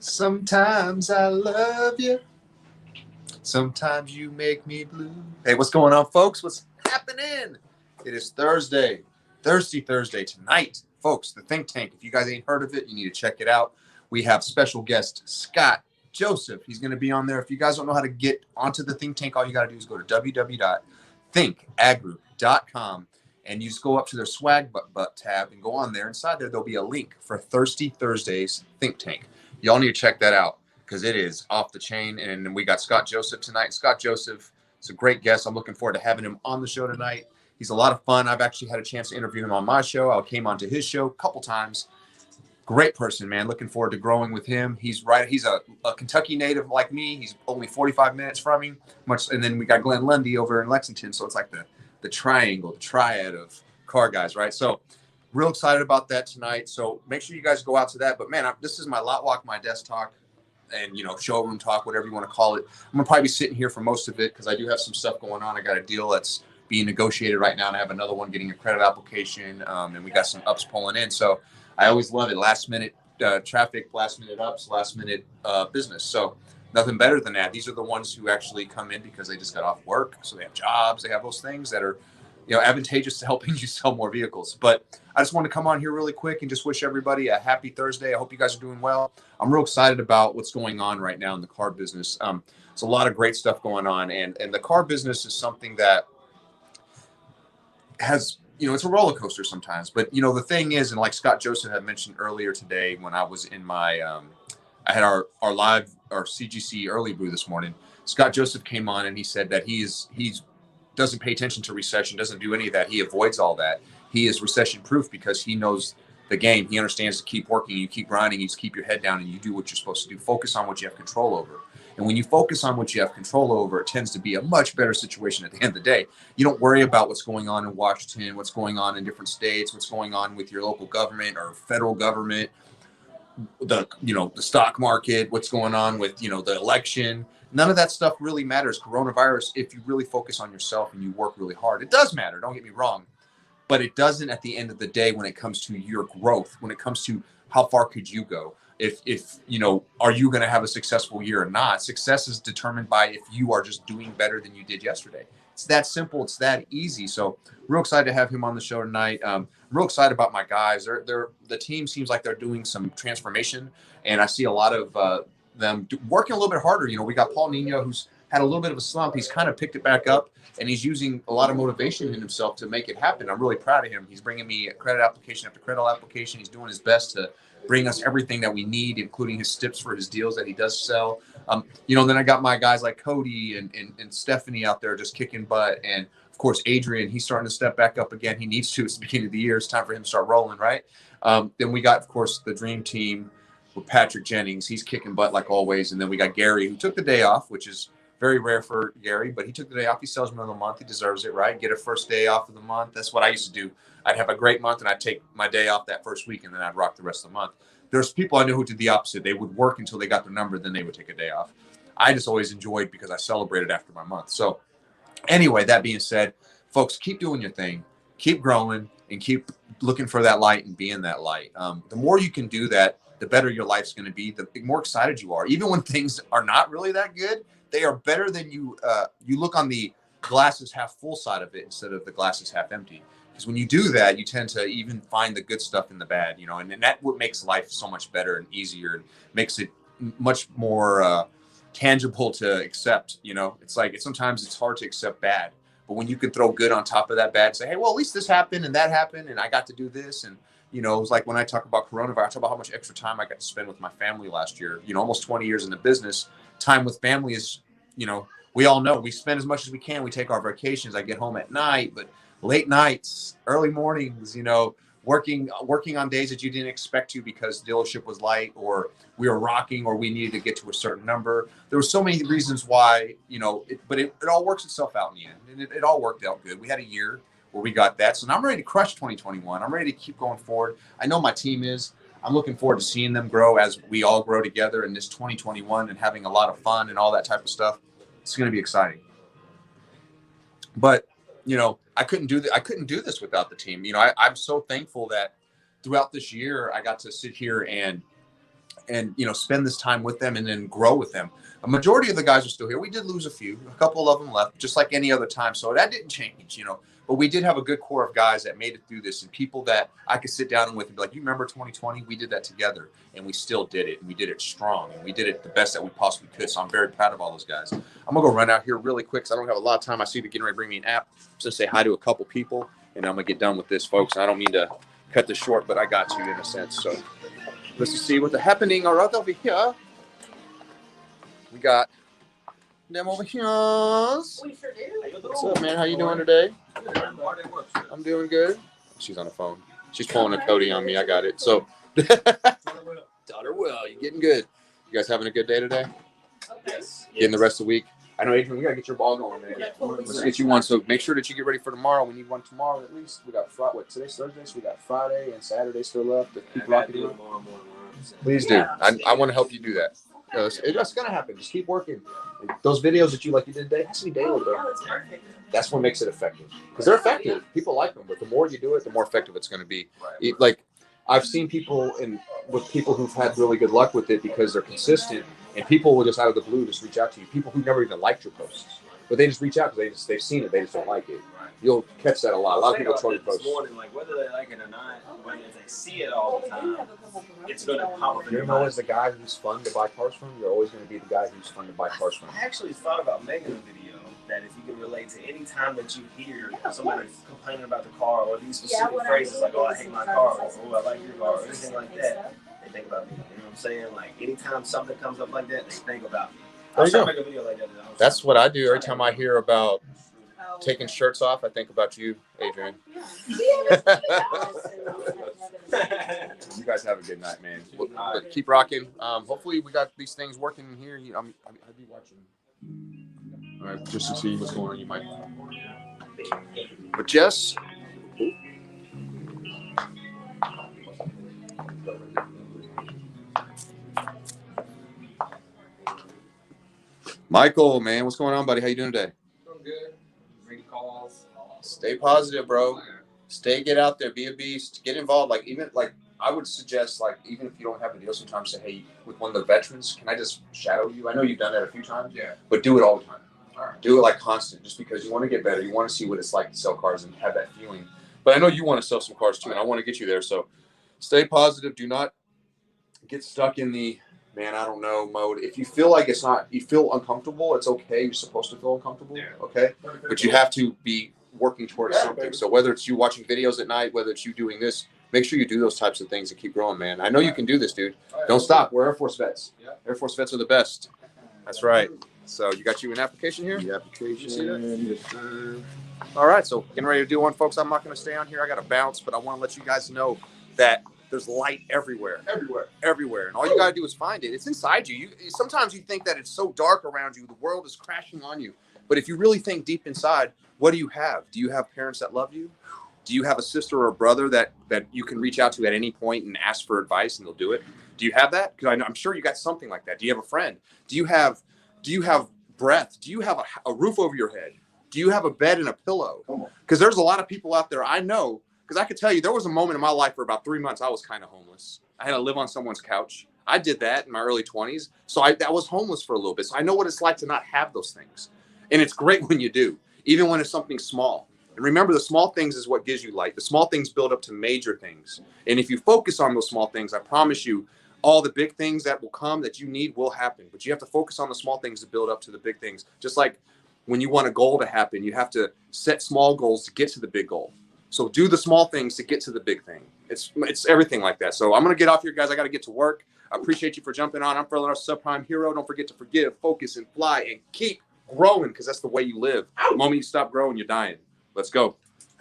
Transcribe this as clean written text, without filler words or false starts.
Sometimes I love you. Sometimes you make me blue. Hey, what's going on, folks? What's happening? It is Thursday. Thirsty Thursday tonight. Folks, the Think Tank. If you guys ain't heard of it, you need to check it out. We have special guest Scott Joseph. He's going to be on there. If you guys don't know how to get onto the Think Tank, all you got to do is go to www.thinkagroup.com and you just go up to their swag butt tab and go on there. Inside there, there'll be a link for Thirsty Thursdays Think Tank. Y'all need to check that out because it is off the chain. And we got Scott Joseph tonight. Scott Joseph is a great guest. I'm looking forward to having him on the show tonight. He's a lot of fun. I've actually had a chance to interview him on my show. I came onto his show a couple times. Great person, man. Looking forward to growing with him. He's a Kentucky native like me. He's only 45 minutes from me. And then we got Glenn Lundy over in Lexington. So it's like the triangle, the triad of car guys, right? So real excited about that tonight. So make sure you guys go out to that. But man, this is my lot walk, my desk talk, and showroom talk, whatever you want to call it. I'm gonna probably be sitting here for most of it because I do have some stuff going on. I got a deal that's being negotiated right now, and I have another one getting a credit application, and we got some ups pulling in. So I always love it. Last minute traffic, last minute ups, last minute business. So nothing better than that. These are the ones who actually come in because they just got off work, so they have jobs, they have those things that are advantageous to helping you sell more vehicles. But I just want to come on here really quick and just wish everybody a happy Thursday. I hope you guys are doing well. I'm real excited about what's going on right now in the car business. There's a lot of great stuff going on, and the car business is something that has, it's a roller coaster sometimes. But the thing is, and like Scott Joseph had mentioned earlier today when I was in my I had our CGC early brew this morning. Scott Joseph came on and he said that he's doesn't pay attention to recession, doesn't do any of that. He avoids all that. He is recession proof because he knows the game. He understands to keep working, you keep grinding, you just keep your head down and you do what you're supposed to do. Focus on what you have control over. And when you focus on what you have control over, it tends to be a much better situation at the end of the day. You don't worry about what's going on in Washington, what's going on in different states, what's going on with your local government or federal government, the stock market, what's going on with, the election. None of that stuff really matters. Coronavirus, if you really focus on yourself and you work really hard, it does matter. Don't get me wrong. But it doesn't at the end of the day when it comes to your growth, when it comes to how far could you go? If are you going to have a successful year or not? Success is determined by if you are just doing better than you did yesterday. It's that simple. It's that easy. So real excited to have him on the show tonight. Real excited about my guys. The team seems like they're doing some transformation, and I see a lot of them working a little bit harder. We got Paul Nino, who's had a little bit of a slump. He's kind of picked it back up, and he's using a lot of motivation in himself to make it happen. I'm really proud of him. He's bringing me credit application after credit application. He's doing his best to bring us everything that we need, including his tips for his deals that he does sell. Then I got my guys like Cody and Stephanie out there just kicking butt. And of course, Adrian, he's starting to step back up again. He needs to. It's the beginning of the year. It's time for him to start rolling, right? Then we got, of course, the dream team with Patrick Jennings. He's kicking butt like always. And then we got Gary, who took the day off, which is very rare for Gary, but he took the day off. He's salesman of the month. He deserves it, right? Get a first day off of the month. That's what I used to do. I'd have a great month, and I'd take my day off that first week, and then I'd rock the rest of the month. There's people I knew who did the opposite. They would work until they got their number, then they would take a day off. I just always enjoyed because I celebrated after my month. So anyway, that being said, folks, keep doing your thing. Keep growing and keep looking for that light and being that light. The more you can do that, the better your life's going to be, the more excited you are. Even when things are not really that good, they are better than you look on the glasses half full side of it instead of the glasses half empty. Because when you do that, you tend to even find the good stuff in the bad, and that what makes life so much better and easier and makes it much more tangible to accept. It's like sometimes it's hard to accept bad, but when you can throw good on top of that bad, say, hey, well, at least this happened and that happened and I got to do this. And it was like when I talk about coronavirus, I talk about how much extra time I got to spend with my family last year. Almost 20 years in the business. Time with family is, we all know we spend as much as we can. We take our vacations. I get home at night, but late nights, early mornings, working on days that you didn't expect to because the dealership was light or we were rocking or we needed to get to a certain number. There were so many reasons why, but it all works itself out in the end. And it all worked out good. We had a year where we got that. So now I'm ready to crush 2021. I'm ready to keep going forward. I know my team is. I'm looking forward to seeing them grow as we all grow together in this 2021 and having a lot of fun and all that type of stuff. It's going to be exciting. But, I couldn't do this without the team. I'm so thankful that throughout this year, I got to sit here and and spend this time with them and then grow with them. A majority of the guys are still here. We did lose a couple of them left, just like any other time. So that didn't change, but we did have a good core of guys that made it through this, and people that I could sit down with and be like, you remember 2020? We did that together, and we still did it, and we did it strong, and we did it the best that we possibly could. So I'm very proud of all those guys. I'm going to go run out here really quick because I don't have a lot of time. I see they're getting ready to bring me an app. I'm just going to say hi to a couple people, and I'm going to get done with this, folks. I don't mean to cut this short, but I got to in a sense. So let's see what's happening all right over here. We got them over here. We sure do. What's up, man? How you doing today? I'm doing good. She's on the phone. She's pulling a Cody on me. I got it. So, daughter Will, you getting good? You guys having a good day today? Okay. Getting the rest of the week. I know, Adrian, we gotta get your ball going, man. Let's get you one. So make sure that you get ready for tomorrow. We need one tomorrow at least. We got today's Thursday, so we got Friday and Saturday still left. Keep rocking. Please do. I want to help you do that. It's gonna happen. Just keep working. Those videos that you did today, has to be daily, though. That's what makes it effective. Because they're effective. People like them, but the more you do it, the more effective it's going to be. Right. I've seen people with people who've had really good luck with it because they're consistent, and people will just out of the blue just reach out to you. People who never even liked your posts, but they just reach out because they've seen it. They just don't like it. Right. You'll catch that a lot. A lot of people troll your posts. Whether they like it or not, when they see it all the time, it's going to pop up in your mind. As the guy who's fun to buy cars from, you're always going to be the guy who's fun to buy cars from. I actually thought about making a video that if you can relate to any time that you hear somebody complaining about the car or these specific phrases like, oh, I hate my car, or oh, I like your car, or anything like that, they think about me. You know what I'm saying? Like, anytime something comes up like that, they think about me. There you go. Make a video like that. That's what I do every time I hear about taking shirts off. I think about you, Adrian. You guys have a good night, man. But keep rocking. Hopefully we got these things working in here. I'll be watching. All right, just to see what's going on. You might. But Jess. Michael, man, what's going on, buddy? How you doing today? Doing good. Making calls. Stay positive, bro. Get out there, be a beast, get involved. I would suggest, even if you don't have a deal, sometimes say, hey, with one of the veterans, can I just shadow you? I know you've done that a few times, but do it all the time. All right. Do it constant, just because you want to get better. You want to see what it's like to sell cars and have that feeling. But I know you want to sell some cars too, and I want to get you there. So stay positive. Do not get stuck in the man, I don't know mode. If you feel like you feel uncomfortable, it's okay. You're supposed to feel uncomfortable, okay? But you have to be working towards something. So whether it's you watching videos at night, whether it's you doing this, make sure you do those types of things and keep growing, man. I know you can do this, dude. Don't stop. We're Air Force vets. Air Force vets are the best. That's right. So you got you an application here? The application. Yes, all right. So getting ready to do one, folks. I'm not going to stay on here. I got to bounce, but I want to let you guys know that there's light everywhere. And all you got to do is find it. It's inside you. Sometimes you think that it's so dark around you. The world is crashing on you. But if you really think deep inside, what do you have? Do you have parents that love you? Do you have a sister or a brother that you can reach out to at any point and ask for advice and they'll do it? Do you have that? Because I'm sure you got something like that. Do you have a friend? Do you have breath? Do you have a roof over your head? Do you have a bed and a pillow? Because there's a lot of people out there I know. Because I could tell you, there was a moment in my life for about 3 months I was kind of homeless. I had to live on someone's couch. I did that in my early 20s. So I was homeless for a little bit. So I know what it's like to not have those things. And it's great when you do, even when it's something small. And remember, the small things is what gives you light. The small things build up to major things. And if you focus on those small things, I promise you, all the big things that will come that you need will happen. But you have to focus on the small things to build up to the big things. Just like when you want a goal to happen, you have to set small goals to get to the big goal. So do the small things to get to the big thing. It's everything like that. So I'm going to get off here, guys. I got to get to work. I appreciate you for jumping on. I'm Furlan, our subprime hero. Don't forget to forgive, focus, and fly, and keep growing, because that's the way you live. The moment you stop growing, you're dying. Let's go.